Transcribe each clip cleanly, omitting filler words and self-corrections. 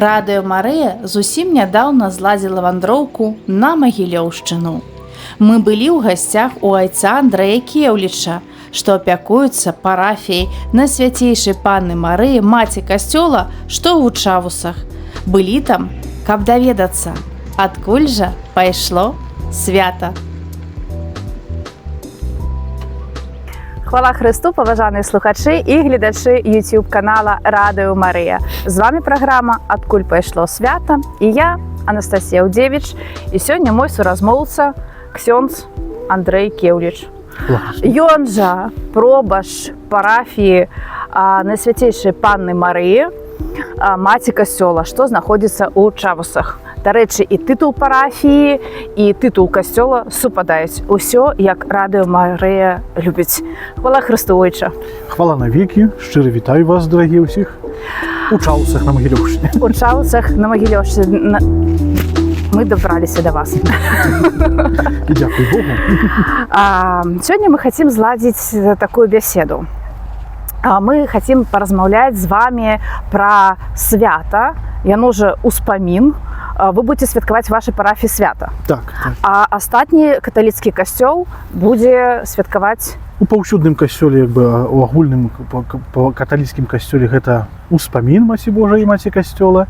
Радыё Марыя зусім нядаўна зладзіла вандроўку на Магілёўшчыну. Мы былі ў гасцях у айца Андрэя Кеўліча, што апякуецца парафіяй Найсвяцейшай Панны Марыі, маці касцёла, што ў Чавусах. Былі там, каб даведацца, адкуль жа пайшло свята. Хвала Христу, паважаныя слухачы і гледачы YouTube-канала Радыё Марыя. З вами праграма «Адкуль пайшло свята» і я, Анастасія Аўдзевіч, і сёння мой суразмоўца ксёндз Андрэй Кеўліч. Ён жа пробашч парафіі Найсвяцейшай Панны Марыі, маці касцёла, што знаходзіцца ў Чавусах. Дарэчы, і тытул парафіі, і тытул касцёла супадаюць. Усё, як Радыё Марыя любіць. Хвала Христу, ойча. Хвала навекі. Шчыра вітаю вас, дарагія ўсіх. У Чавусах на Магілёўшчыне. У Чавусах на Магілёўшчыне. Мы добраліся до вас. І дзякуй Богу. Сёння мы хотим зладзіць такую беседу. Мы хотим поразмаўляць з вами про свята. Яно же успамін. Вы будете святкаваць вашай парафіі свята. Так. А астатні каталіцкі касцёл будзе святкаваць У паўсюдным касцёле, у агульным па каталіцкім касцёле гэта успамін Маці Божай і маці касцёла,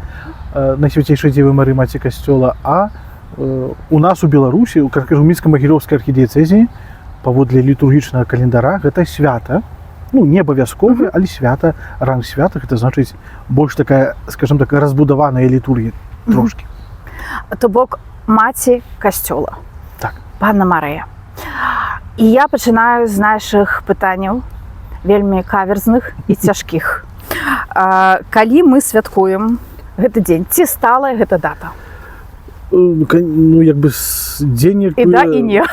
Найсвяцейшай Дзевы Марыі маці касцёла, а у нас у Беларусі, у Мінска-Магілёўскай архідыяцэзіі, паводле літургічнага календара, гэта свята. Ну, не абавязковае, але свята, ранг свята, гэта значыць больш такая, скажем так, разбудаваная літургія трошкі. То бок маці касцёла. Так. Панна Марыя. І я пачынаю з нашых пытанняў, вельмі каверзных і цяжкіх. Калі мы святкуем гэты дзень, ці сталая гэта дата? Ну, як бы дзень... І да, і не.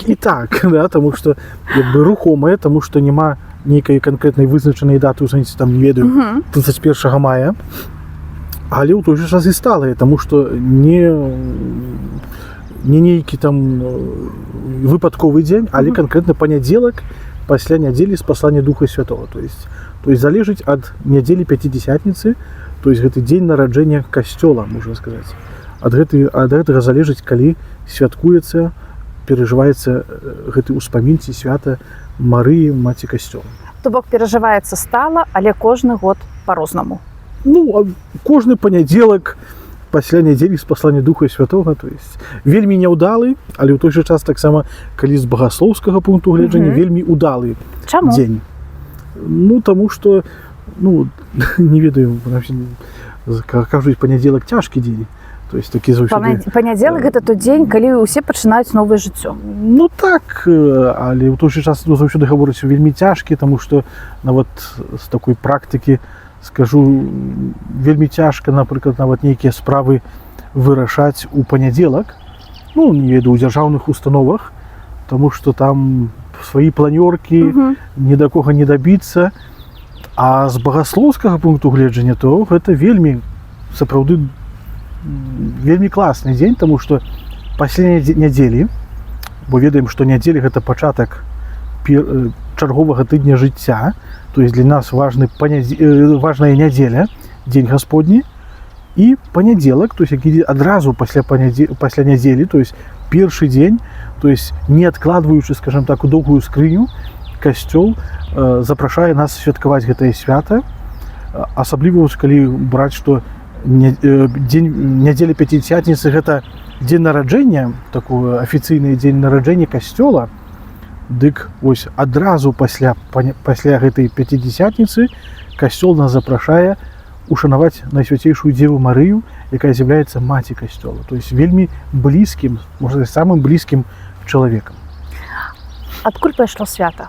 І так, да, таму што як бы рухомае, таму што няма нейкай канкрэтнай вызначанай даты, у сэнсе, там, не ведаю, 31 мая, але ў той жа час і сталая, таму што не нейкі там выпадковы дзень, але канкрэтна панядзелак пасля нядзелі спаслання Духа Святого. То есть залежыць ад нядзелі Пяцідзясятніцы, то есть гэты дзень нараджэння касцёла, можна сказаць. Ад гэтага залежыць, калі святкуецца, перажываецца гэты ўспамін ці свята Марыі, маці касцёла. То бок перажываецца стала, але кожны год па-рознаму. Ну, кожны панядзелак пасля нядзелі спаслання Духа Святога, то есть вельмі няўдалы, але ў той жа час таксама, калі з багаслоўскага пункту гледжання, вельмі ўдалы дзень. Ну, таму што, ну, не ведаю, кажуць, панядзелак цяжкі дзень. То есть такі заўсёды... Панядзелак гэта той дзень, калі ўсе пачынаюць новае жыццё. Ну так, але ў той жа час заўсёды гавораць вельмі цяжкі, таму што нават з такой практыкі, скажу, вельмі цяжка, напрыклад, нават нейкія справы вырашаць у панядзелак, ну, не ведаю, у дзяржаўных установах, таму што там свае планёркі, ні да кога не дабіцца, а з багаслоўскага пункту гледжання, то гэта вельмі, сапраўды, вельмі класны дзень, таму што пасля нядзелі, бо ведаем, што нядзеля гэта пачатак чарговага тыдня жыцця, то есть для нас важная нядзеля, дзень Гасподні, і панядзелак, то есть які адразу пасля нядзелі, то есть першы дзень, то есть не адкладваючы, скажем так, у доўгую скрыню, касцёл запрашае нас святкаваць гэтае свята, асабліва, калі браць, што нядзеля Пяцідзясятніцы гэта дзень нараджэння, такое афіцыйны дзень нараджэння касцёла, дык вось адразу пасля гэтай Пяцідзясятніцы касцёл нас запрашае ушанаваць Найсвяцейшую Дзеву Марыю, якая з'яўляецца маці касцёла, то есть вельмі блізкім, можна сказаць, самым блізкім чалавекам. Адкуль пайшло свята?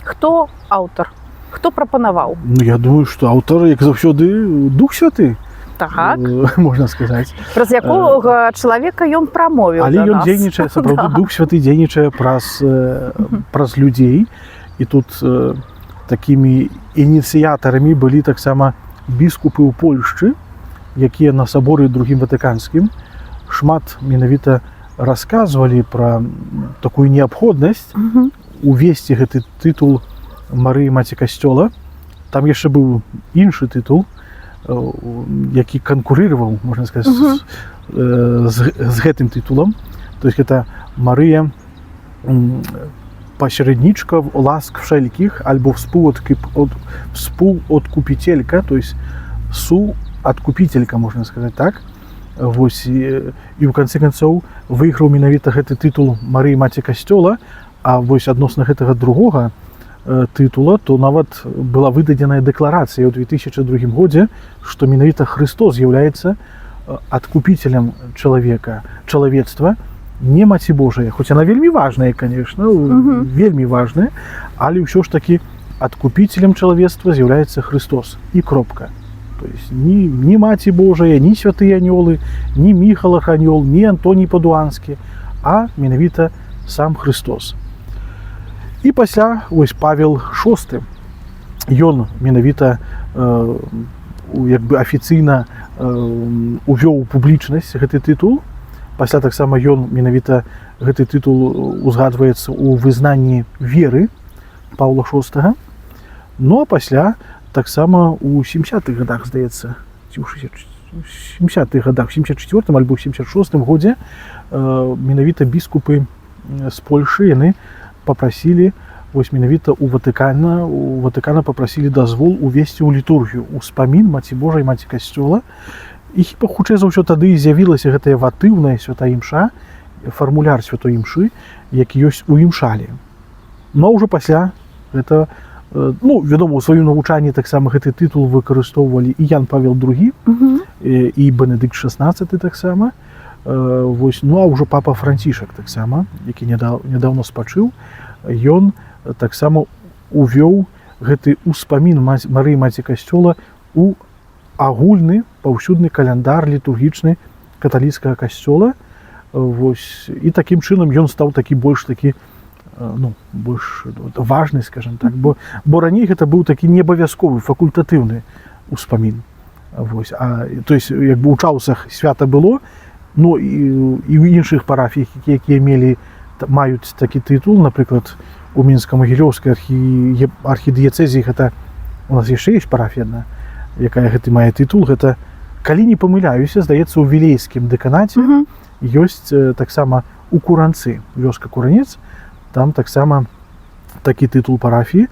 Хто аўтар? Хто прапанаваў? Ну, я думаю, што аўтар, як заўсёды, Дух Святы. Так. Можна сказаць. Праз якога чалавека ён прамовіў да нас. Але ён дзейнічае, сапраўды, Дух Святы дзейнічае праз людзей. І тут такімі ініцыятарамі былі таксама біскупы ў Польшчы, якія на саборы Другім Ватыканскім шмат менавіта расказвалі пра такую неабходнасць увесці гэты тытул Марыі маці касцёла. Там яшчэ быў іншы тытул, які канкурироваў, можна сказаць, з гэтым тытулам. То есть гэта Марыя пасередничка ласк wszelkich альбо współodkupicielka, то есть суадкупителька, можна сказаць так. Вось, і ў канцы канцоў выйграў менавіта гэты тытул Марыі Маці Касцёла, а вось адносна гэтага другога тытула, то нават была выдадзеная дэкларацыя ў 2002 годзе, што менавіта Христос з'яўляецца адкупителем чалавецтва, не Маці Божая, хоць она вельмі важная, конечно, вельмі важная, але ўсё ж такі адкупителем чалавецтва з'яўляецца Христос і кропка. То есть ни Маці Божая, ни святыя анёлы, ни Міхал Арханёл, ни Антоній Падуанскі, а менавіта сам Христос. І пасля ось Павел VI, ён менавіта як бы афіцыйна увёў у публічнасць гэты тытул. Пасля таксама ён менавіта гэты тытул узгадваецца ў вызнанні веры Паўла VI. Ну а пасля таксама у 70-х годах, здаецца, ці ў 70-х годах, 74-м альбо 76-м годзе менавіта біскупы з Польшы яны папрасілі, вось менавіта у Ватыкана папрасілі дазвол увесці ў літургію успамін Маці Божай, Маці Касцёла. І хіба хутчэй за ўсё тады з'явілася гэтая ватыўная святая імша, фармуляр святой імшы, які ёсць у імшалі. Но ўжо пасля гэта, ну, вядома, у сваім навучанні таксама гэты тытул выкарыстоўвалі і Ян Павел II, і Бенедыкт XVI таксама. Вось, ну а ўжо папа Францішак таксама, які нядаўна спачыў, ён таксама увёў гэты успамін Марыі Маці Касцёла у агульны паўсюдны каляндар літургічны каталіцкага касцёла. Вось, і такім чынам ён стаў такі больш важны, скажем так, бо раней гэта быў такі неабавязковы факультатыўны успамін. Вось, то есть як бы ў чаўсах свята было, ну і ў іншых парафіях, якія маюць такі тытул, напрыклад, у Мінска-Магілёўскай архідыяцэзіі, гэта у нас яшчэ ёсць парафія адна, якая гэты мае тытул, гэта, калі не памыляюся, здаецца, у вілейскім дэканаце ёсць таксама у Куранцы, вёска Куранец, там таксама такі тытул парафіі.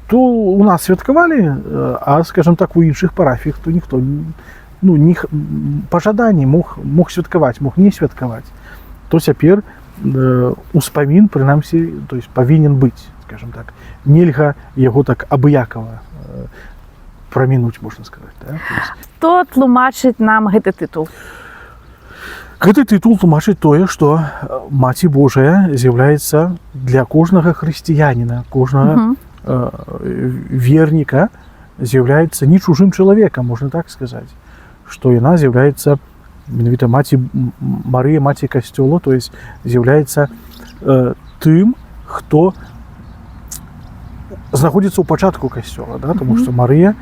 То у нас святкавалі, а, скажем так, у іншых парафіях, то ніхто, ну, па жаданні мог святкаваць, мог не святкаваць. То цяпер успамін, прынамсі, то есть павінен быць, скажем так. Нельга яго так абыякава прамінуць, можна сказаць. Да? Хто тлумачыць нам гэты тытул? Гэты тытул тлумачыць тое, што Маці Божая з'яўляецца для кожнага хрысціяніна, кожнага верніка з'яўляецца не чужым чалавекам, можна так сказаць, што яна з'яўляецца менавіта Марыя Маці Касцёла, то есть з'яўляецца тым, хто знаходзіцца ў пачатку касцёла, да? Тому што Марыя,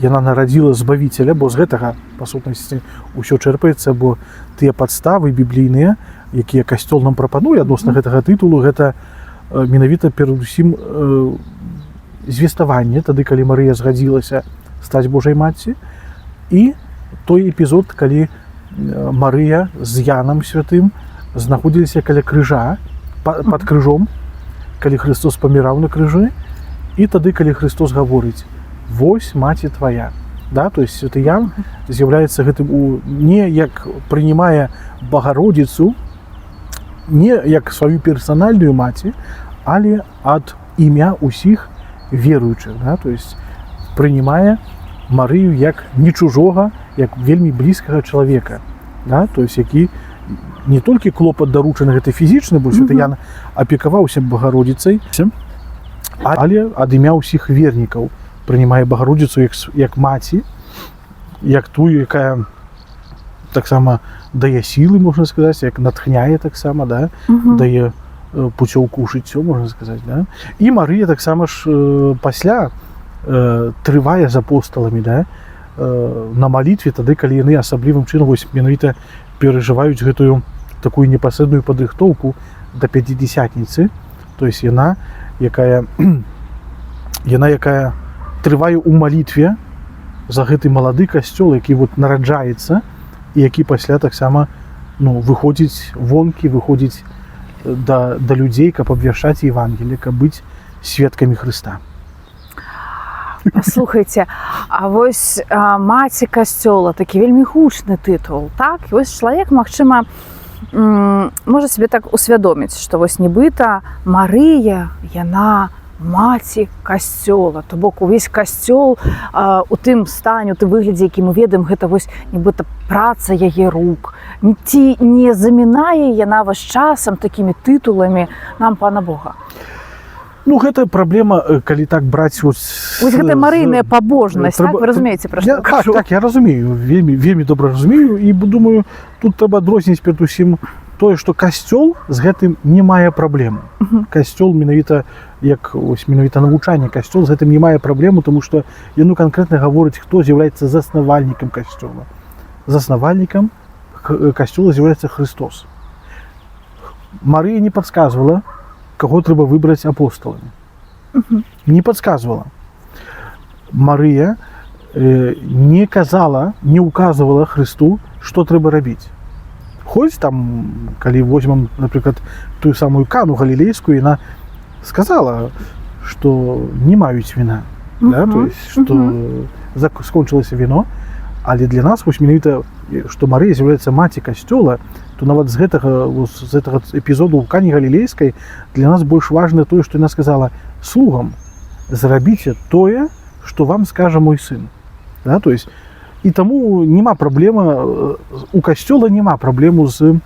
яна нарадзіла збавіцеля, бо з гэтага, па сутнасці, ўсё чэрпаецца, бо тыя падставы біблійныя, якія касцёл нам прапануе адносна гэтага тытулу, гэта менавіта перадусім звеставанне, тады, калі Марыя згадзілася стаць Божай Маці, і той эпізод, калі Марыя з Янам святым знаходзіліся каля крыжа, пад крыжом, калі Христос паміраў на крыжы, і тады, калі Христос гаворыць: «Вось маці твая». Да? То есть святы Ян з'яўляецца гэтым не як прынимае Багародзіцу, не як сваю персанальную маці, але ад імя усіх веруючых. Да? То есть прынимае Марыю як не чужога, як вельмі блізкага чалавека. Да? То есть які не толькі клопат даручаны гэты фізічны, бо святы Ян апекаваўся Багародзіцай, але ад імя ўсіх вернікаў прынимае Багародзіцу як маці, як тую, якая таксама дае сілы, можна сказаць, як натхняе таксама, да? Дае пуцёўку ў жыццё, можна сказаць. Да? І Марыя таксама ж пасля трывае з апосталамі, да? На малітве, тады, калі яны асаблівым чынам менавіта перажываюць гэтую такую непасрэдную падрыхтоўку да пяцідзясятніцы. То есть яна, якая трывае ў малітве за гэты малады касцёл, які вот нараджаецца і які пасля таксама выходзіць вонкі, выходзіць да людзей, каб абвяшчаць Евангелие, каб быць сведкамі Хрыста. Слухайте, а вось маці касцёла такі вельмі гучны тытул, так? І вось чалавек, магчыма, можа себе так усвядоміць, што вось нібыта Марыя, яна маці касцёла, то бок увесь касцёл у тым стане, у тым выглядзе, які мы ведаем, гэта вось нібыта праца яе рук. Ці не замінае яна ваш часам такімі тытуламі нам Пана Бога? Гэта праблема, калі так браць... Вось гэта марыйная пабожнасць, так? Вы разумееце, пра што кажу? Так, я разумею, вельмі добра разумею, і думаю, тут трэба адрозніць перадусім тое, што касцёл з гэтым не мае праблему. Касцёл менавіта, як менавіта навучанне, касцёл з гэтым не мае праблему, тому што яно канкрэтна гаворыць, хто з'яўляецца заснавальнікам касцёла. Заснавальнікам касцёла з'яўляецца Христос. Марыя не падказвала, кого трэба выбраць апосталамі. Не падказвала. Марыя не казала, не указывала Христу, што трэба рабіць. Хоць там, калі возьмем, напрыклад, тую самую Кану галілейскую, яна сказала, што не маюць віна. Да? То есть, што скончылася віно, але для нас, вось менавіта, што Марыя з'яўляецца маці касцёла, то нават з гэтага эпізоду ў Кане галілейскай для нас больш важна тое, што яна сказала: слугам зрабіце тое, што вам скажа мой сын. Да? То есть, і таму няма праблема, у касцёла няма праблему з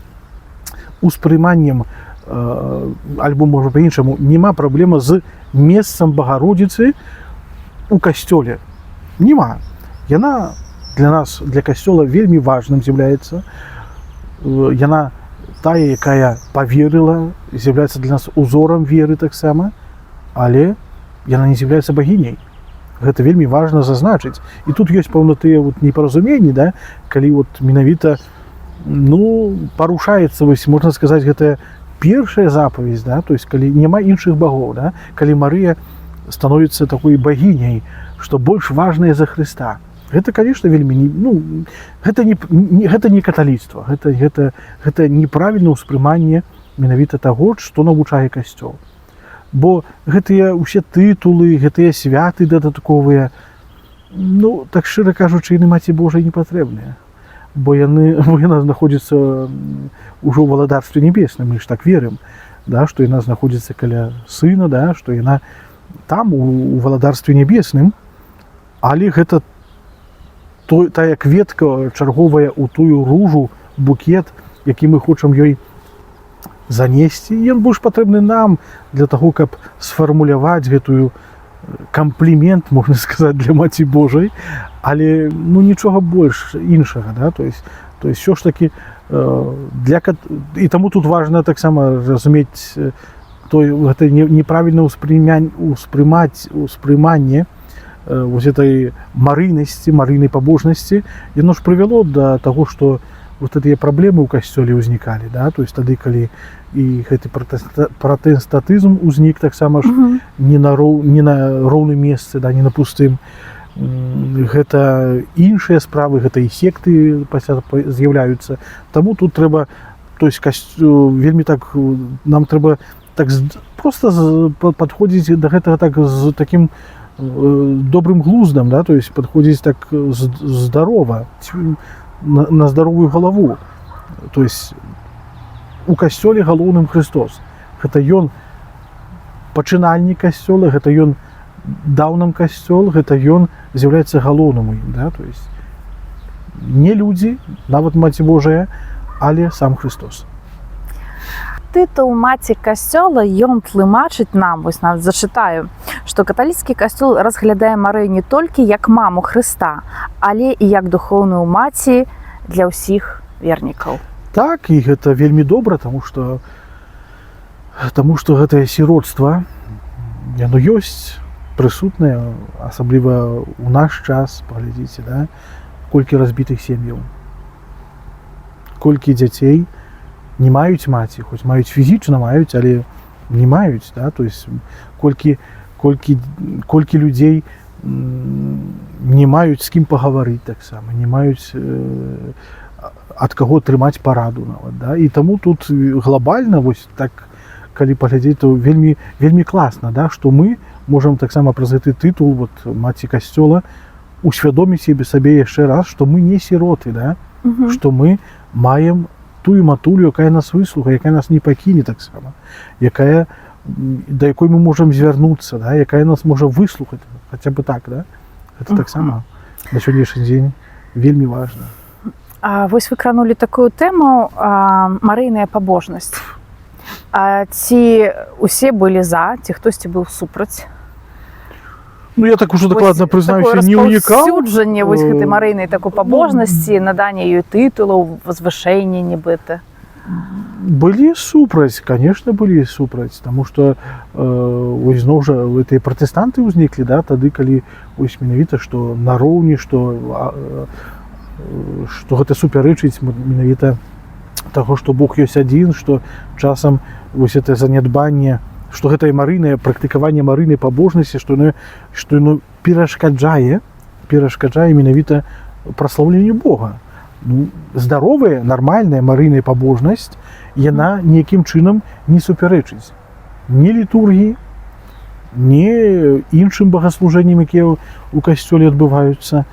успрыманнем, альбо, можа, па-іншаму, няма праблема з месцам Багародзіцы у касцёле. Няма. Яна для нас, для касцёла вельмі важным з'яўляецца. Яна тая, якая паверыла, з'яўляецца для нас узорам веры таксама, але яна не з'яўляецца багіняй. Гэта вельмі важна зазначыць. І тут ёсць, пэўна, тыя непаразуменні, да? Калі менавіта парушаецца, можна сказаць, гэта першая запаведь, да? То есть, калі няма іншых багоў, да? Калі Марыя становіцца такой багіняй, што больш важная за Хрыста. Гэта, конечно, вельмі гэта не каталіцтва, гэта неправільнае ўспрыманне менавіта таго, што навучае касцёл. Бо гэтыя ўсе тытулы, гэтыя святы дадатковыя, так шчыра кажучы, яны маці Божай не патрэбныя. Бо яна знаходзіцца ўжо ў валадарстве небесным, мы ж так верым, да, што яна знаходзіцца каля сына, да, што яна там у валадарстве небесным, але гэта тая кветка чарговая ў тую ружу, букет, які мы хочам ёй занесці. Ён больш патрэбны нам для таго, каб сфармуляваць гэтую камплімент, можна сказаць, для Маці Божай, але нічога больш іншага. Да? То есть ўсё ж такі і таму тут важна таксама разумець гэта неправільнае ўспрыманне вось этой марыйнасці, марыйнай пабожнасці, яно ж прывяло да таго, што вот гэтыя праблемы ў касцёле ўзнікалі, да? То есть тады, калі і гэты пратэстантызм узнік таксама ж не на роўным месцы, да, не на пустым. Гэта іншыя справы, гэта і секты пасля з'яўляюцца. Таму тут трэба, то есть вельмі так, нам трэба так проста падходзіць да гэтага так з такім добрым глуздам, да, то есть подходить так здорово, на здоровую голову. То есть у касцёле галоўным Христос. Гэта ён пачынальнік касцёла, гэта ён даў нам касцёл, гэта ён з'яўляецца галоўным, да, то есть не людзі, нават Маці Божая, але сам Христос. Тытул маці касцёла ён тлумачыць нам, вось нават зачытаю, што каталіцкі касцёл разглядае Марыю не толькі як маму Хрыста, але і як духоўную маці для ўсіх вернікаў. Так, і гэта вельмі добра, таму што гэтае сіротства, яно ёсць прысутнае, асабліва ў наш час, паглядзіце, да, колькі разбітых сем'яў, колькі дзяцей не маюць маці, хоць маюць фізічна, маюць, але не маюць, да? То есть колькі людзей не маюць з кім пагаварыць таксама, не маюць ад каго атрымаць параду нават, да? І таму тут глобальна вось так калі паглядзець, то вельмі вельмі класна, да? Што мы можам таксама праз гэты тытул вот маці касцёла усвядоміць сабе яшчэ раз, што мы не сіроты, да? Што мы маем тую матулю, якая нас выслухае, якая нас не пакіне таксама, якая да якой мы можам звярнуцца, да? Якая нас можа выслухаць хаця бы так, да? Гэта таксама на сённяшні дзень вельмі важна. А вось вы кранулі такую тэму марыйная пабожнасць. Ці усе былі за, ці хтосьці быў супраць? Ну, я так уже дакладна прызнаюся, не ўнікаў. Распаўсюджанне вось гэтай марыйнай такой пабожнасці, наданне ёй тытулаў, возвышэнне нібыта. Былі супраць, конечно, былі супраць, таму што вось зноў жа гэтыя пратэстанты ўзніклі, да, тады, калі вось менавіта, што нароўні, што гэта супярэчыць менавіта таго, што Бог ёсць адзін, што часам вось гэта занядбанне, што гэтае марыйнае практыкаванне марыйнай пабожнасці, што яно перашкаджае менавіта праслаўленню Бога. Ну, здаровая, нармальная марыйная пабожнасць, яна ніякім чынам не супярэчыць ні літургіі, ні іншым богаслужэнням, якія ў касцёле адбываюцца.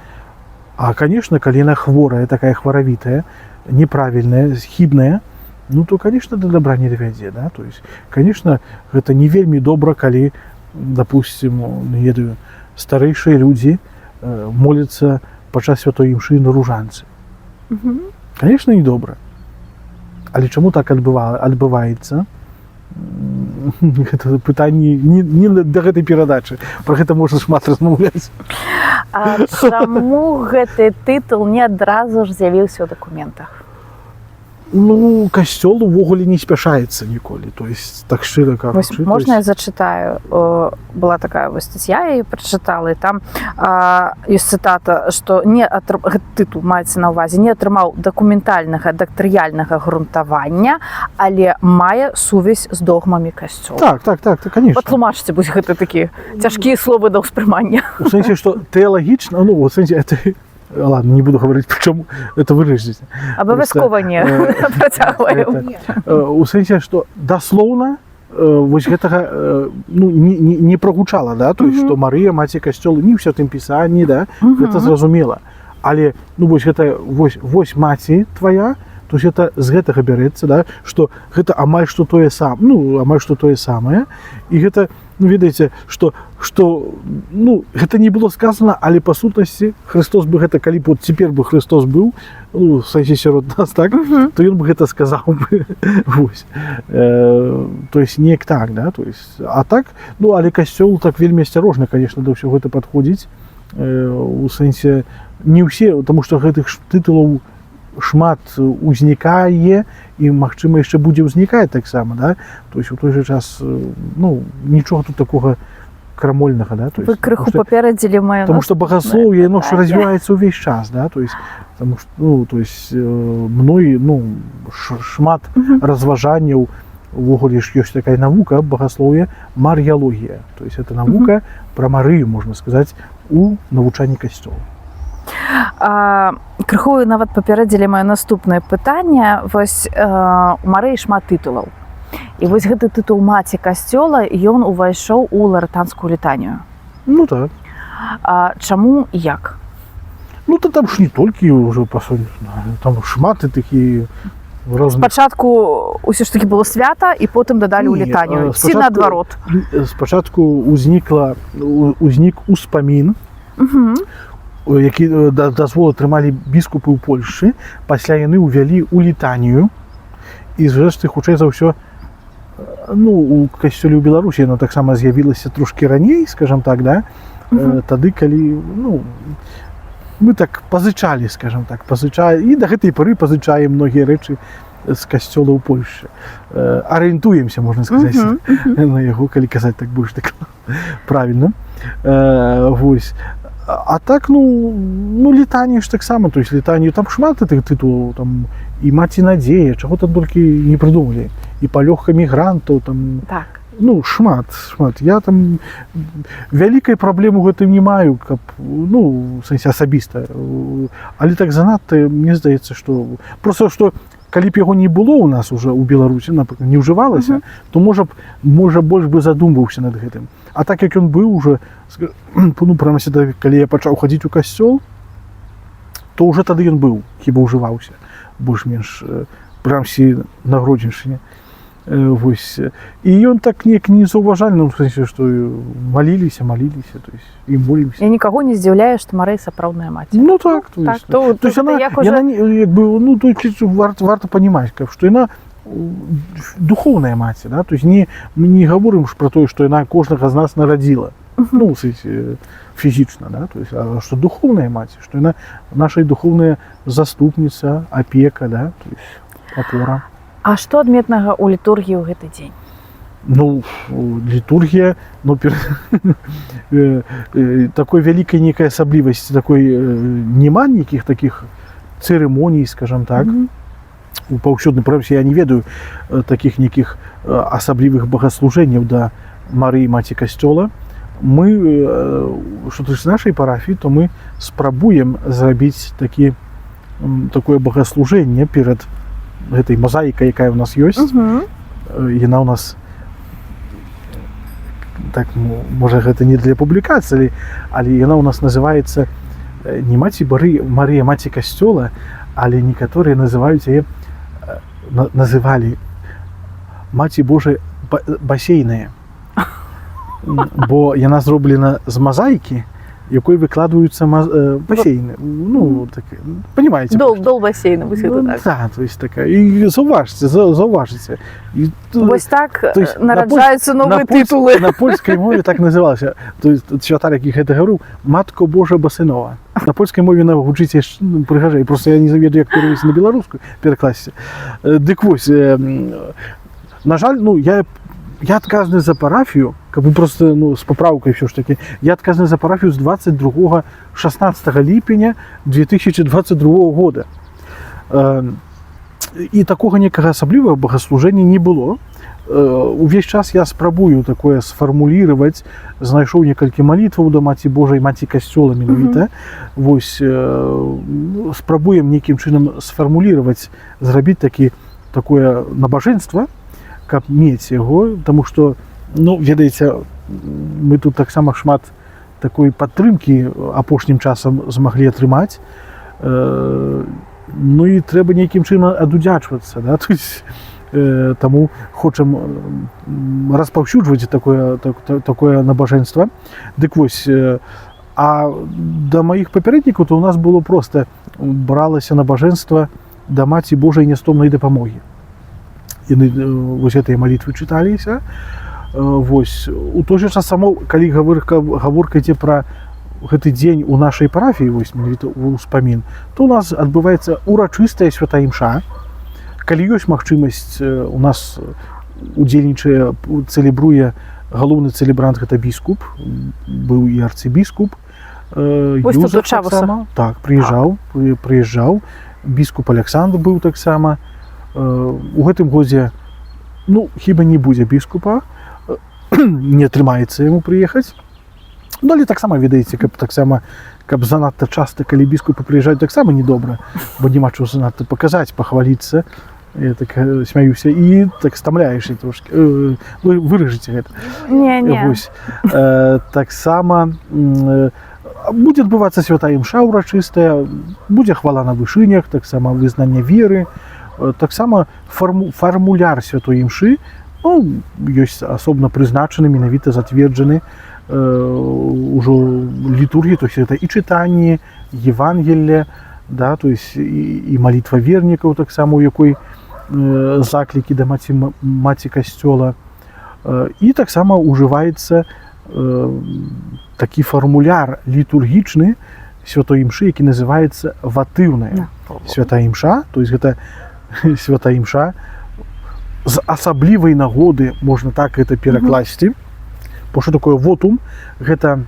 А, конечно, калі яна хворая, такая хваравітая, неправільная, хібная, ну, то, конечно, да добра не давядзе, да? То есть, конечно, гэта не вельмі добра, калі, допустим, не ведаю, старэйшыя людзі моляцца падчас святой імшы на ружанцы. Конечно, не добра. Але чаму так адбываецца? Гэта пытанне не да гэтай перадачы. Пра гэта можна шмат размаўляць. А чаму гэты тытул не адразу ж з'явіўся ў дакументах? Ну, касцёл увогуле не спяшаецца ніколі, то есть так шчыра кажучы. Можна я зачытаю? Была такая вось статья, я її прачытала, і там ёсць цытата, што тытул маецца на ўвазе, не атрымаў дакументальнага дактрыяльнага грунтавання, але мае сувязь з догмамі касцёла. Так, конечно. Патлумачце, вось гэта такія цяжкія словы да ўспрымання. У сэнсе, што тэалагічна, ну, у сэнсе, это... Ладно, не буду говорить, почему это выразить. Абавязкова не працягваю. У сэнсе, што даслоўна вось гэтага ну, не прагучала, да? То есть, што Марыя, маці касцёла, не ў Святым Пісанні, да? Гэта зразумела. Але, ну, вось гэта, вось маці твая, то есть это з гэтага бярэцца, да? Што гэта амаль што тое самае, і гэта, ну, ведаеце, што ну, гэта не было сказано, але па сутнасці Христос бы гэта, калі б цяпер бы Христос быў, ну, в сэнсе сярод нас, так, то ён бы гэта сказаў бы. Вось. То есть неяк так, да, то есть, а так, ну, але касцёл так вельмі асцярожна, конечно, да ўсё гэта падходзіць, у сэнсе не ўсе, таму што гэтых тытулаў шмат узнікае і, магчыма, яшчэ будзе ўзнікаць таксама, да? То есть у той жа час, ну, нічога тут такога крамольнага, да? То есть, вы крыху паперадзілі маю. Таму што багаслоўе, яно ж развіваецца ўвесь час, да? То есть, таму што, ну, то есть, шмат разважанняў, увогуле ж ёсць такая навука, багаслоўе, мар'ялогія. То есть, это навука пра Марыю, можна сказаць, у навучанні касцёла. Крыху нават паперадзілі маё наступнае пытанне. Вось у Марыі шмат тытулаў. І вось гэты тытул маці касцёла, ён увайшоў у ларатанскую літанію. Ну так. Чаму і як? Ну то там ж не толькі ўжо па суті, там шмат і такі розных. Спачатку ўсё ж такі было свята, і потым дадалі ў літанію. Ці наадварот? Спачатку узнік успамін, які дазвол атрымалі біскупы ў Польшчы, пасля яны ўвялі ў літанію, і зрэшты, хутчэй за ўсё, ну, у касцёле ў Беларусі яно таксама з'явілася трошкі раней, скажам так, да? Тады, калі, ну, мы так пазычалі, скажам так, і да гэтай пары пазычаем многія рэчы з касцёла ў Польшчы. Арыентуемся, можна сказаць, на яго, калі казаць так больш так правільна. Вось. А так, ну літанне ж таксама, то есть літанне, там шмат гэтых тытулаў, там і маці надзея, чаго там толькі не прыдумалі, і палёгка мігрантаў, там, так. Ну, шмат. Я там вялікай праблемы ў гэтым не маю, каб, ну, в сэнсе асабіста. Але так занадта, мне здаецца, што просто што калі б яго не было ў нас уже ў Беларусі, напрыклад, не ўжывалася, то можа больш бы задумваўся над гэтым. А так як ён быў уже, ну, прямо сюда, калі я пачаў хадзіць у касцёл, то уже тады ён быў, хіба ўжываўся больш-менш прямсі на Гродзеншчыне. Вось. І ён так неяк незаўважальна, в сэнсе, што маліліся, то есть і молімся. І нікаго не здзіўляе, што Марыя сапраўдная маці. Ну так, то есть. То То есть она як уже... як бы, ну, то есть варта понимать, што яна духовная маці, да? То есть мы не гаворым ж про тое, што яна кожнага з нас нарадзіла. Ну, в сэнсе фізічна, да? То есть, а што духовная маці, што яна наша духовная заступніца, апека, да? То есть апора. А што адметнага ў літургіі ў гэты дзень? Ну, літургія, ну, такой вялікай нейкай асаблівасці, такой нема нейкіх такіх цырымоній, скажам так. У паўсюдным прэмсе я не ведаю такіх нейкіх асаблівых богаслужэнняў да Марыі Маці Касцёла. Мы, што тычыцца нашай парафіі, то мы спрабуем зрабіць такое богаслужэнне перад гэтай мозаікай, якая ў нас ёсць. Яна ў нас так, можа, гэта не для публікацыі, але яна ў нас называецца не Маці Марыя Маці Касцёла, але некаторыя называюць яе, называлі Маці Божай басейная. Бо яна зроблена з мозаікі, якой выкладваюцца басейны. Ну, так, понимаете? Дол басейна, вось гэта так. Так, то есть такая. І заўважыце. Вось так нараджаюцца новыя тытулы. На польскай мове так называлася. То есть святар, які гэта гаварыў, Матко Божа Басынова. На польскай мове на гучыць прыгажэй. Просто я не ведаю, як перавесці на беларускую, перакласці. Дык вось, на жаль, ну, я адказны за парафію, каб вы просто, ну, з папраўкай ўсё ж такі, я адказны за парафію з 16 ліпеня 2022 года. І такога некага асаблівага богаслужэння не было. Увесь час я спрабую такое сфармуліраваць, знайшоў некалькі малітваў да Маці Божай, Маці Касцёла менавіта. Вось, спрабуем нейкім чынам сфармуліраваць, зрабіць такое набажэнства, каб мець яго, таму што, ну, ведаеце, мы тут таксама шмат такой падтрымкі апошнім часам змаглі атрымаць. Ну і трэба нейкім чынам адудзячвацца, да? То есть, таму хочам распаўсюджваць такое набажэнства. Дык вось, а да маіх папярэднікаў то у нас было проста бралася набажэнства да Маці Божай нястомнай дапамогі. Яны вось гэтыя малітвы чыталіся. Вось, у той жа час само, калі гаворка ідзе пра гэты дзень у нашай парафіі, вось менавіта ўспамін, то у нас адбываецца урачыстая святая імша. Калі ёсць магчымасць, у нас удзельнічае, цэлебруе галоўны цэлебрант, гэта біскуп, быў і арцыбіскуп. Юзеф таксама. Так, прыязджаў. Біскуп Александр быў таксама. У гэтым годзе, ну, хіба не будзе біскупа, не атрымаецца яму прыехаць. Ну, але таксама, ведаеце, каб занадта часта, калі біскупы прыязджаюць, таксама недобра, бо няма чаго занадта паказаць, пахваліцца. Я так смяюся, і так стамляешся трошки. Вы выражыце гэта. Не. Таксама будзе адбывацца святая імша ўрачыстая, будзе хвала на вышынях, таксама вызнанне веры, таксама фармуляр святой імшы, ну, ёсць асобна прызначаны, менавіта зацверджаны ўжо літургіі, то есть это і чытанне, Евангелие, да, то есть і малітва вернікаў таксама, у якой заклікі да Маці Касцёла. І таксама ўжываецца такі фармуляр літургічны святой імшы, які называецца ватыўная святая імша, то есть гэта святая імша з асаблівай нагоды, можна так гэта перакласці. Бо што такое вотум? Гэта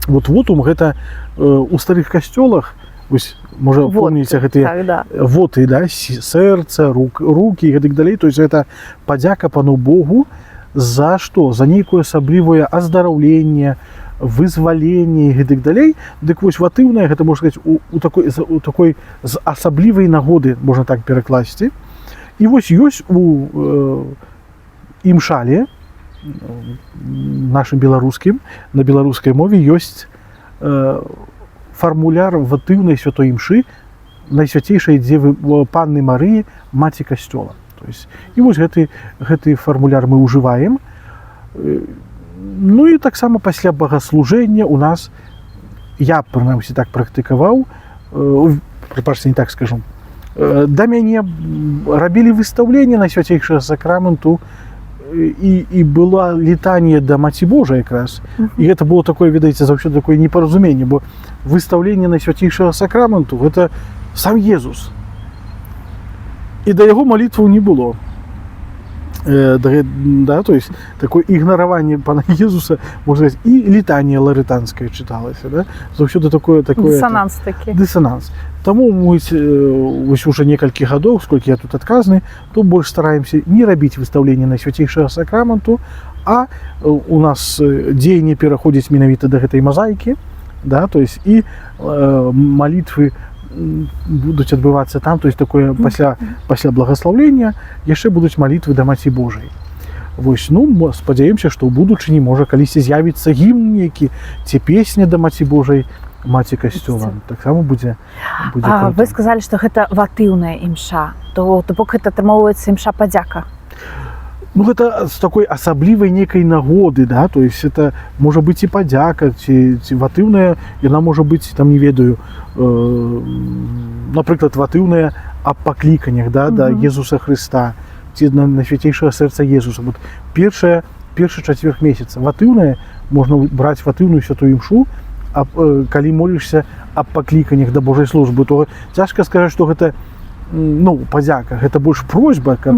вотум, гэта у старых касцёлах, вось, можа, помніце гэтыя воты, да, сэрца, рукі і гэтак далей. То есть гэта падзяка пану Богу за што? За нейкае асаблівае аздараўленне, вызваленне і гэтак далей. Дык вось ватыўнае, гэта можна сказаць, у такой з асаблівай нагоды, можна так перакласці. І вось ёсць у імшале, нашым беларускім, на беларускай мове ёсць фармуляр ватыўнай святой імшы Найсвяцейшай Дзевы Панны Марыі, Маці Касцёла. І вось гэты фармуляр мы ўжываем. Ну і таксама пасля багаслужэння у нас, я прынамсі так практыкаваў, прапачце, не так скажу, да мяне рабілі выстаўленне Найсвяцейшага сакраменту, і была літанне да Маці Божай якраз. І гэта было такое, ведаеце, заўсёды такое непаразуменне, бо выстаўленне Найсвяцейшага сакраменту – гэта сам Езус. І да яго малітваў не было. Да, то есть такое ігнараванне пана Езуса, можна сказаць, і літанне ларытанскае чыталася, да? Заўсёды такое дысананс такі. Дысананс. Таму мы вось уже некалькі гадоў, сколькі я тут адказны, то больш стараемся не рабіць выстаўленне Найсвяцейшага сакраменту, а у нас дзеянне пераходзіць менавіта да гэтай мазаікі, да, то есть і малітвы будуць адбывацца там, то есть такое пасля благаслаўлення яшчэ будуць малітвы да Маці Божай. Вось, ну, спадзяёмся, што ў будучыні можа калісьці з'явіцца гімн нейкі ці песня да Маці Божай, Маці Касцёла. Таксама будзе вы сказалі, што гэта ватыўная імша, то бок гэта атрымоўваецца імша падзяка. Ну, гэта з такой асаблівай нейкай нагоды, да, то есть это можа быць і падзяка, ці ватыўная, яна можа быць, там, не ведаю, напрыклад, ватыўная аб пакліканнях, да, да Езуса Хрыста, ці на свяцейшага сэрца Езуса. Вот першы чацвер месяца. Ватыўная, можна браць ватыўную святую імшу, калі молішся аб пакліканнях да Божай службы, то цяжка сказаць, што гэта, ну, падзяка, гэта больш просьба, каб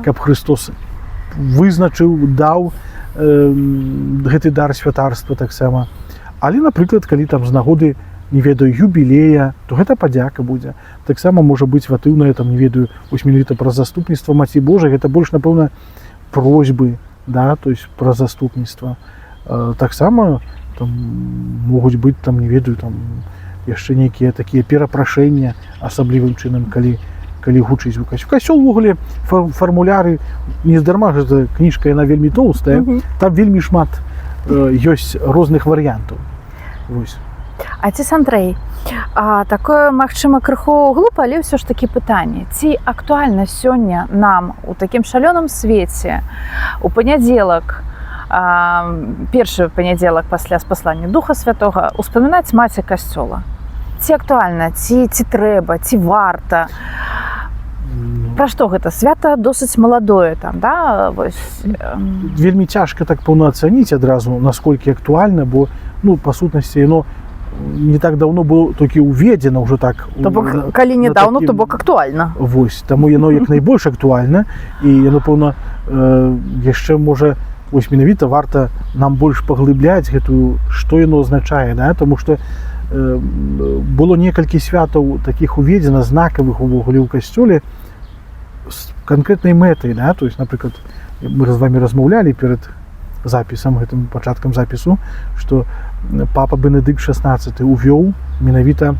каб Христос вызначыў, даў гэты дар святарства таксама. Але, напрыклад, калі там з нагоды, не ведаю, юбілея, то гэта падзяка будзе. Таксама можа быць ватыўная, там, не ведаю, вось менавіта пра заступніцтва Маці Божай, гэта больш, напэўна, просьбы, да, то есть пра заступніцтва. Таксама там могуць быць, там, не ведаю, там, яшчэ нейкія такія перапрашэння асаблівым чынам, калі гучыць у касцёл. Касцёл увогуле фармуляры, нездарма гэта кніжка, яна вельмі тоўстая, там вельмі шмат ёсць розных варыянтаў. Вось. Аціс Андрэй, такое, магчыма, крыху глупа, але ўсё ж такі пытанне. Ці актуальна сёння нам у такім шалёным свеце у панядзелак, першы панядзелак пасля спаслання Духа Святога успамінаць Маці Касцёла? Ці актуальна, ці трэба, ці варта? Пра што гэта? Свята досыць маладое там, да? Вельмі цяжка так пэўна ацаніць адразу, насколькі актуальна, бо, ну, па сутнасці, яно не так даўно было толькі ўведзена ўжо так. То бок, калі недаўно, то бок актуальна. Вось, таму яно як найбольш актуальна, і яно, пэўна, яшчэ можа, вось менавіта варта нам больш паглыбляць гэтую, што яно азначае, да? Таму што было некалькі святаў такіх уведзена, знакавых увогуле ў касцёле з канкрэтнай мэтай, да? То есть, напрыклад, мы з вамі размаўлялі перад запісам, гэтым пачаткам запісу, што папа Бенедыкт XVI увёў менавіта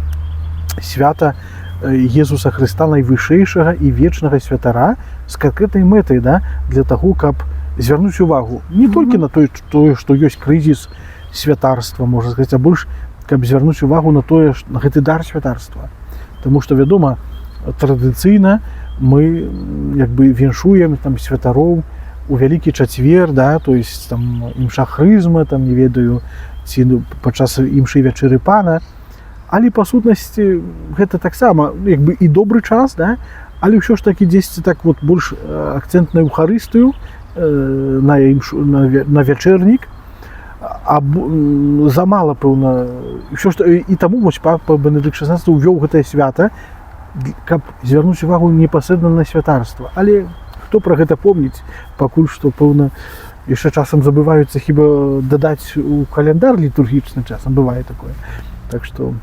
свята Езуса Хрыста, найвышэйшага і вечнага святара, з канкрэтнай мэтай, да? Для таго, каб звярнуць увагу не толькі на тое, што ёсць крызіс святарства, можна сказаць, а больш каб звярнуць увагу на тое, на гэты дар святарства. Таму што, вядома, традыцыйна мы як бы віншуем там святароў у вялікі чацвер, да, то есть там імша хрызма, там, не ведаю, ці падчас імшы вячэры Пана, але па сутнасці гэта таксама як бы і добры час, да, але ўсё ж такі дзесьці так вот больш акцэнт на эўхарыстыю, на вячэрнік, замала, пэўна, і таму вось папа Бенедыкт XVI увёў гэтае свята, каб звярнуць увагу непасрэдна на святарства. Але хто пра гэта помніць, пакуль што, пэўна, яшчэ часам забываюцца хіба дадаць у каляндар літургічны, часам бывае такое. Так што...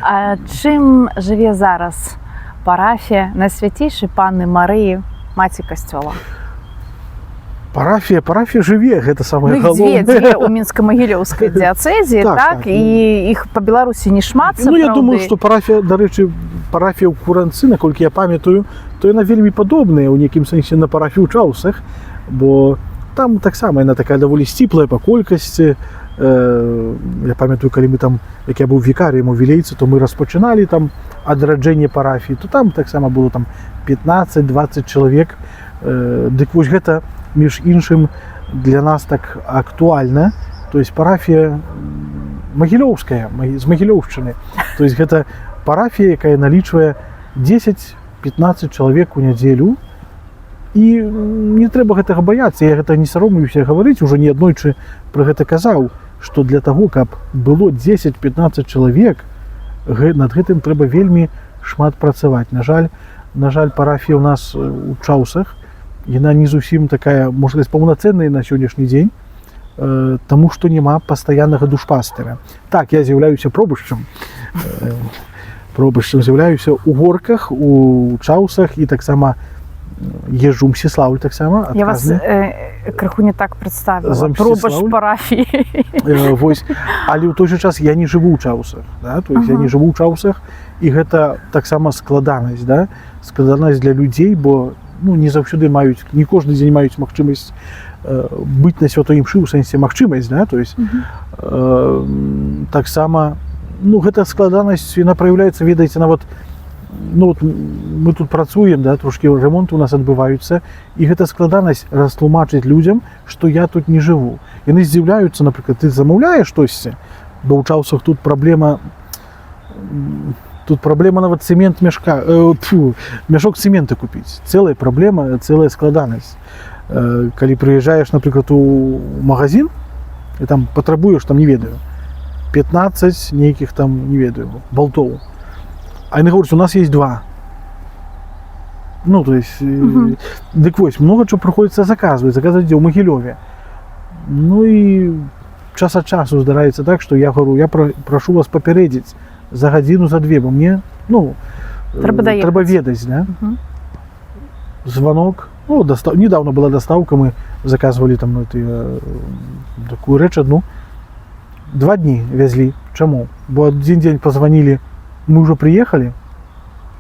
А чым жыве зараз парафія Найсвяцейшай Панны Марыі, Маці Касцёла? Парафія жыве, гэта самае Ну, іх дзве галоўнае. ў мінска-магілёўскай дыяцэзіі, Так, так, так. і іх па Беларусі не шмат, Ну, я сапраўды. думаю, што дарэчы, парафія ў Куранцы, наколькі я памятаю, то яна вельмі падобная ў нейкім сэнсе на парафію ў Чаўсах, бо там таксама яна такая даволі сціплая па колькасці. Я памятаю, калі мы там, як я быў вікарыем у Вілейцы, то мы распачыналі там адраджэнне парафіі, то там таксама было там 15-20 чалавек. Дык вось гэта, між іншым, для нас так актуальна. То есть парафія магілёўская, з Магілёўшчыны. То есть гэта парафія, якая налічвае 10-15 чалавек у нядзелю. І не трэба гэтага баяцца, я гэта не саромлюся гаварыць, ужо неаднойчы пра гэта казаў, што для таго, каб было 10-15 чалавек, над гэтым трэба вельмі шмат працаваць. На жаль, парафія ў нас у Чаўсах, яна не зусім такая, можна сказаць, паўнацэнная на сённяшні дзень, таму што няма пастаяннага душпастыра. Так, я з'яўляюся пробышчам, з'яўляюся ў горках, у Чаўсах і таксама езжу ў Мсціслаўль таксама. Я вас крыху не так прадставіла. За Пробач Мсціслаўль? парафіі. Вось. Але ў той жа час я не жыву ў Чаўсах. Да? То есть я не жыву ў Чаўсах, і гэта таксама складанасць. Да? Складанасць для людзей, бо не заўсёды маюць, не кожны дзень маюць магчымасць быць на святой імшы, у сэнсе магчымасць. Да? То есть таксама гэта складанасць, яна праяўляецца, ведаеце, нават мы тут працуем, да, трошкі ремонты у нас адбываюцца, і гэта складанасць растлумачыць людзям, што я тут не жыву. Яны здзіўляюцца, напрыклад, ты замаўляеш штосьці, бо ў Чаўсах тут праблема нават мяшок цэмента купіць. Цэлая праблема, цэлая складанасць. Калі прыязджаеш, напрыклад, у магазин, і там патрабуеш, там, не ведаю, 15 нейкіх там, не ведаю, болтоў. А яны говорят, у нас есть 2. То есть, дык вось, много чего приходится заказывать где ў Магілёве. І час ад часу здараецца так, што я говорю, я прашу вас папярэдзіць за гадзіну, за 2, бо мне, трэба ведаць, да? Звонок, недавно была доставка, мы заказывали там такую рэч адну. 2 дні везли. Чаму? Бо один день позвонили, мы уже приехали.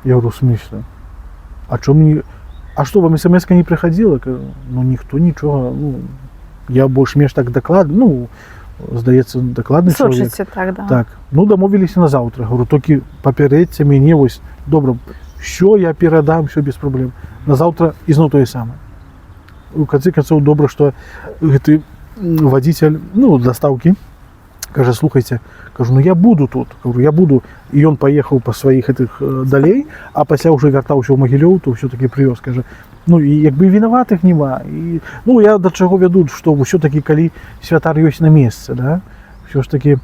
Я говорю, в смысле? А что, вам смс-ка не приходила? Никто ничего. Я больше-менш так докладываю. Здаецца, докладный человек. Слушайте, так, да. Так, домовились на завтра. Говорю, тільки папярэдзьце мяне, вось, добра, що я перадам, все без проблем. На завтра ізноў тое самае. У конце концов, добра, что гэты водитель, доставки, кажа, слухайте, кажу, я буду тут. Говорю, я буду. І ён паехаў па сваіх этих далей, а пасля ўжо вяртаўся ў Магілёў, то ўсё-таки прывёз, кажа, і якби вінаватых няма. І, я да чаго вяду, што ўсё-таки, калі святар ёсць на месцы, да, ўсё ж таки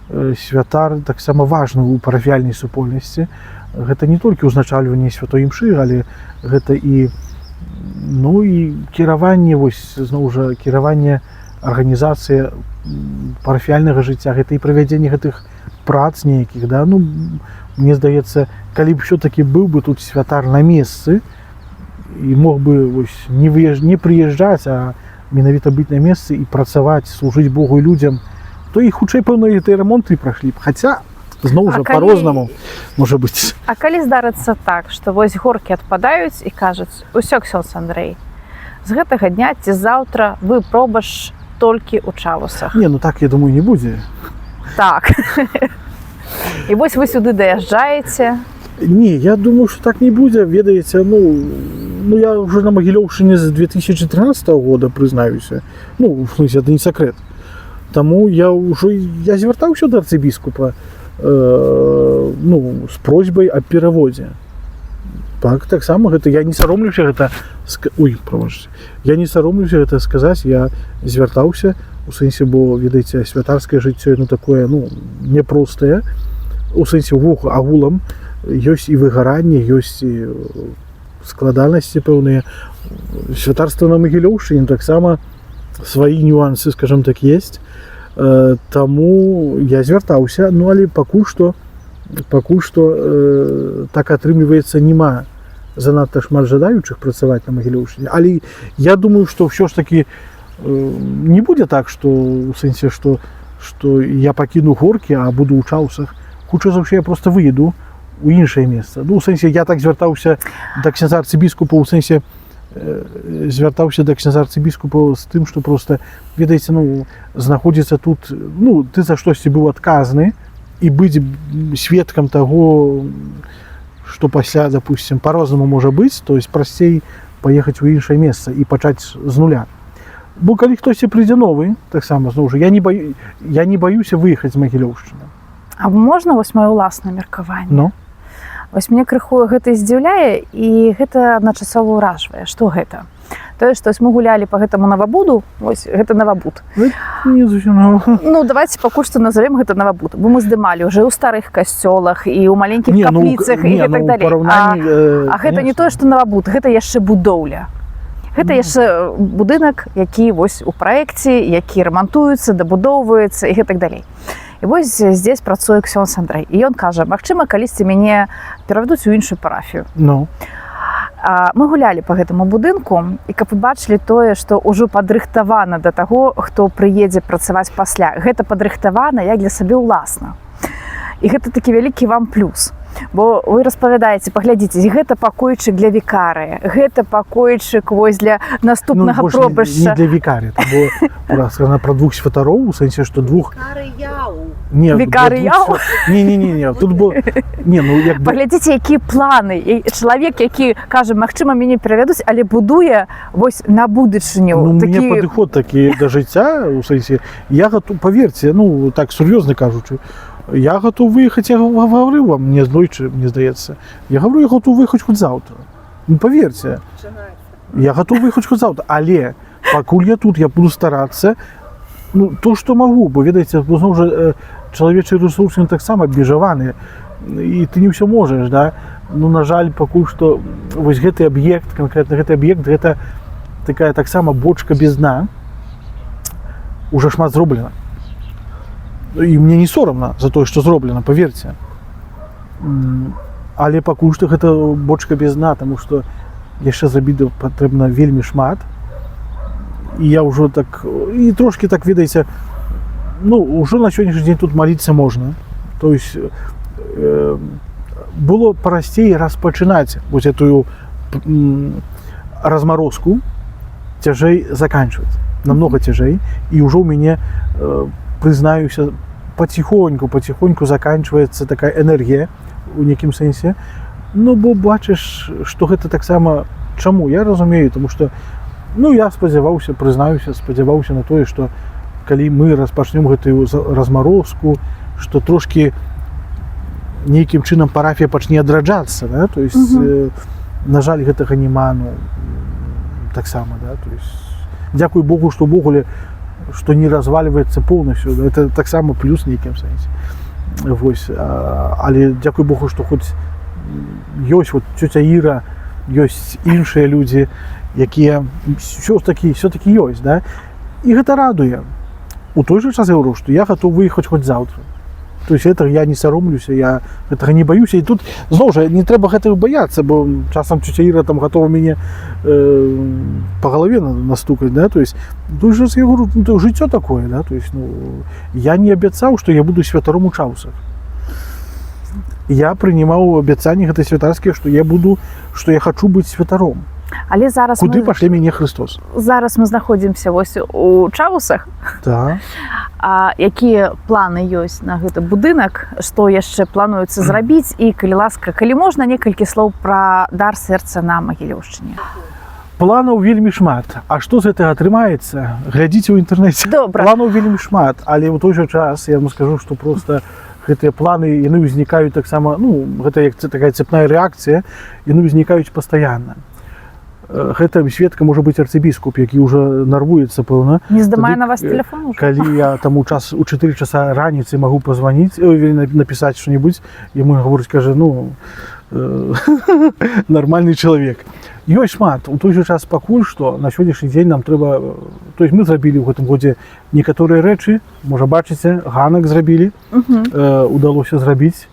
святар таксама важны ў парафіяльнай супольнасці. Гэта не толькі ўзначальванне святой імшы, але гэта і кіраванне, вось, зноў жа, кіраванне арганізацыя парафіяльнага жыцця, гэта і правядзенне гэтых прац нейкіх, да, мне здаецца, калі б ўсё-таки быў бы тут святар на месцы і мог бы, вось, не прыязджаць, а менавіта быць на месцы і працаваць, служыць Богу і людзям, то і хутчэй, пэўна, гэтыя рамонты прашлі б. Хаця, зноў жа, па-рознаму можа быць. А калі здарыцца так, што вось горкі адпадаюць і кажуць, усё, ксёндз Андрэй, з гэтага дня ці заўтра вы пробаш толькі ў Чаўсах. Не, так, я думаю, не будзе. Так. І вось вы сюды даязджаеце. Не, я думаю, что так не будзе, ведаеце, я уже на Магілёўшчыне з 2013 года, прызнаюся. В смысле, это не секрет. Таму я звяртаўся да арцыбіскупа з просьбай аб пераводзе. Таксама гэта, я не саромлюся гэта сказаць, я звяртаўся, у сэнсе, бо, ведаеце, святарскае жыццё, такое, непростае, у сэнсе, агулам, ёсць і выгаранне, ёсць і складанасці пэўныя. Святарства на Магілёўшчыне таксама свае нюансы, скажем так, есть. Таму я звяртаўся, але пакуль што так атрымліваецца, няма занадта шмат жадаючых працаваць на Магілёўшчыне. Але я думаю, што ўсё ж такі не будзе так, што у сэнсе, што я пакіну горкі, а буду ў Чаўсах. Хутчэй за ўсё я проста выеду у іншае месца. Ну, у сэнсе, я так звяртаўся да князя арцыбіскупа, у сэнсе, звяртаўся да князя арцыбіскупа з тым, што проста, ведаеце, ну, знаходзіцца тут, ну, ты за штосьці быў адказны, і быць сведкам таго, што пасля, допустим, по-рознаму можа быць, то есть прасцей паехаць у іншае месца і пачаць з нуля. Бо калі хтосьці прыйдзе новы, таксама, зноў жа, я не баюся выехаць з Магілёўшчыны. А можна вось маё ўласнае меркаванне? Ну? Вось мне крыху гэта здзіўляе, і гэта адначасова ўражвае. Што гэта? Тое, што мы гулялі па гэтаму Навабуду, вось гэта Навабуд. Не зусім. Ну, давайте пакуль што назовем гэта Навабуд. Бо мы здымалі ўжо ў старых касцёлах і ў маленькіх капліцах і так далей. А гэта не тое, што Навабуд, гэта яшчэ будоўля. Гэта яшчэ будынак, які вось у праекце, які рамантуецца, дабудоўваецца і гэтак далей. І вось здесь працуе ксёндз Андрэй. І ён кажа, магчыма, калісьці мяне перавядуць у іншую парафію. Ну. Мы гулялі па гэтаму будынку, і каб вы бачылі тое, што ўжо падрыхтавана да таго, хто прыедзе працаваць пасля. Гэта падрыхтавана як для сабе ўласна. І гэта такі вялікі вам плюс. Бо вы распавядаеце, паглядзіце, гэта пакойчык для вікарыя, гэта пакойчык вось для наступнага пробышча. Не для вікарыя, бо пра двух святароў, у сэнсе, што двух... Вікарыяў? Не, тут бо... Паглядзіце, якія планы. Чалавек, які кажа, магчыма, мяне перавядуць, але будуе вось на будучыню. Ну, у мяне падыход такі да жыцця, у сэнсе, я гатоў, паверце, ну, так, сур'ёзна кажучы, я готов выехать, я говорю вам, не знойче, мне здаецца. Я говорю, я готов выехать хоть завтра. Ну, поверьте. Я готов выехать хоть завтра. Але, пакуль я тут, я буду стараться, ну, то, что могу. Бо, ведаеце, зноў жа, чалавечыя рэсурсы таксама абмежаваныя. І ты не ўсё можаш, да? Ну, на жаль, пакуль што вось гэты аб'ект, канкрэтна гэты аб'ект, гэта такая таксама бочка без дна. Уже шмат зроблена. І мне не сорамна за тое, што зроблена, паверце. Але пакуль што гэта бочка без дна, таму што яшчэ зрабіць патрэбна вельмі шмат. І я ўжо так, і трошкі так, ведаеце, ну, ўжо на сённяшні дзень тут маліцца можна. То есть было прасцей распачынаць вось этую разморозку, цяжэй заканчваць. Намного цяжэй. І ўжо ў мяне, прызнаюся, потихоньку заканчваецца такая энергія у некім сэнсе. Ну, бо бачыш, што гэта таксама... Чаму? Я разумею, тому што, ну, я спадзяваўся, прызнаюся, спадзяваўся на тое, што калі мы распачнём гэтую разморозку, што трошкі нейкім чынам парафія пачне адраджацца, да? То есть, на жаль, гэтага няма, ну, таксама, да? То есть, дзякуй Богу, што ўвогуле што не разваливаецца полностью, это таксама плюс нейкім сэнсе. Вось, але дзякуй Богу, што хоць ёсць вот цёця Іра, ёсць іншыя людзі, якія все-таки ёсць, да? І гэта радуе. У той же час я говорю, што я гатов выехаць хоць заўтра. То есть этого я не саромлюся, я гэтага не баюся. І тут, зноў жа, не трэба гэтага баяцца, бо часам цёця Іра там гатова мяне по голове настукаць, да? То есть, той же, я говорю, ну, жыццё такое, да? То есть, ну, я не абяцаў, што я буду святаром у Чаўсах. Я прынимаў абяцанні гэтай святарскія, што я хачу быць святаром. Але зараз куды пашле мяне Христос? Зараз мы знаходзімся вось у Чаўсах. Так. А якія планы ёсць на гэты будынак, што яшчэ плануецца зрабіць, і калі ласка, калі можна, некалькі слоў пра дар сэрца на Магілёўшчыне. Планаў вельмі шмат. А што з гэтага атрымаецца? Глядзіце ў інтэрнэце. Добра. Планаў вельмі шмат, але ў той жа час я вам скажу, што проста гэтыя планы, яны ўзнікаюць таксама, ну, гэта як такая цепная рэакцыя, яны ўзнікаюць пастаянна. Гэтым сведкам можа быць арцыбіскуп, які ўжо нарвуецца, пэўна. Не здымае на вас тэлефон? Калі я там у 4 часа раніцы магу пазваніць, напісаць што-небудзь, яму гаворыць, кажа, ну, нармальны чалавек. Ёсць шмат. У той жа час пакуль што на сённяшні дзень нам трэба... То есть мы зрабілі ў гэтым годзе некаторыя рэчы, можа бачыце, ганак зрабілі, удалося зрабіць.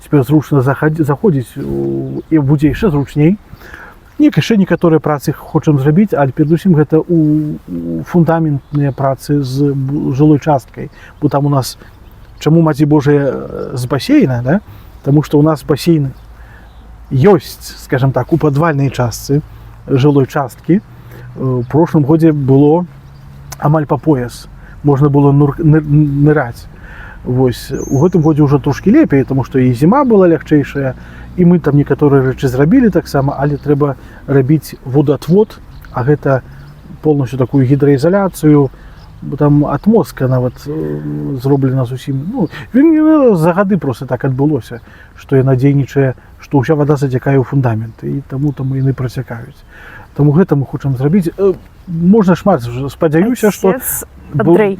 цяпер зручна заходзіць і будзе яшчэ зручней. Яшчэ некаторыя працы хочам зрабіць, але перадусім гэта у фундаментныя працы з жылой часткай, бо там у нас чаму Маці Божая з басейна, да? Таму што ў нас басейн ёсць, скажем так, у падвальнай частцы жылой часткі. У прошлым годзе было амаль па пояс, можна было ныраць. Вось у гэтым годзе ўжо трошкі лепей, таму што і зіма была лягчэйшая, і мы там некаторыя рэчы зрабілі таксама, але трэба рабіць водоотвод, а гэта полностью такую гідраізаляцыю, бо там ад мозга нават зроблена зусім, за гады просто так адбылося, што яна дзейнічае, што ўся вада зацякае ў фундамент, і таму яны працякаюць. Таму гэта мы хочам зрабіць. Можна шмат, спадзяюся, што... Андрэй,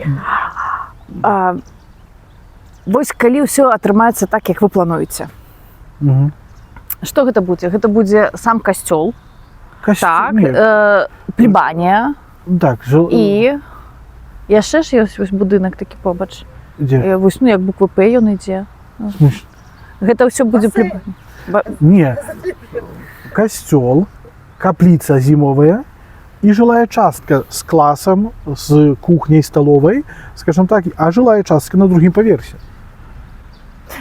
вось калі ўсё атрымаецца так, як вы плануеце. Што гэта будзе? Гэта будзе сам касцёл, так, плебанія, і яшчэ ж ёсць будынак такі побач. Вось, як буквы П ён ідзе. Гэта ўсё будзе плебанія? Не, касцёл, капліца зімовая і жылая частка з класам, з кухняй, сталовай, скажем так, а жылая частка на другім паверсе.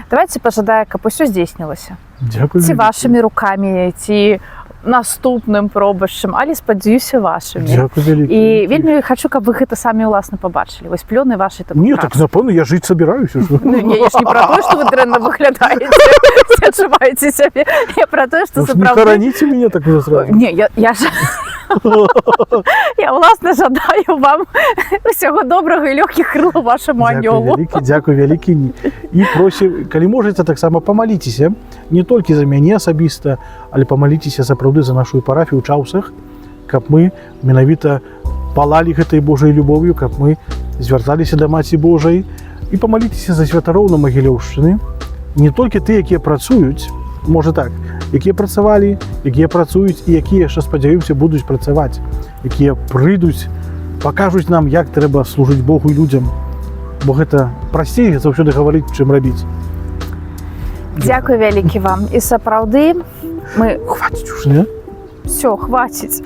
Давайте пажадаем, каб усё здзейснілася. Дзякуй. Ці вашымі рукамі, ці наступным пробашчым, але спадзяюся вашымі. Дзякуй вялікі. І вельмі хачу, каб вы гэта самі ўласна пабачылі. Вось плёны вашай такой працы. Не, так напэўна, я жыць сабіраюся. Не, я ж не пра тое, што вы дрэнна выглядаеце, адчуваеце сябе. Я пра тое, што сапраўды... Не караніце мяне так не зразу. Не, я ж... Я, уласна, жадаю вам усяго добрага і лёгкіх крылаў вашаму анёлу. Дзякуй вялікі. І просім, калі можаце, таксама памаліцеся, не толькі за мяне асабіста, але памаліцеся сапраўды за нашу парафію ў Чаўсах, каб мы менавіта палалі гэтай Божай любов'ю, каб мы звярталіся да Маці Божай, і памаліцеся за святароў на Магілёўшчыны, не толькі ты, якія працуюць, можа так, якія працавалі, якія працуюць і якія, яшчэ спадзяюся, будуць працаваць, якія прыйдуць, пакажуць нам, як трэба служыць Богу і людзям, бо гэта прасцей заўсёды гаварыць, чым рабіць. Дзякуй вялікі вам. І сапраўды мы... Хваціць уж, не? Всё, хваціць.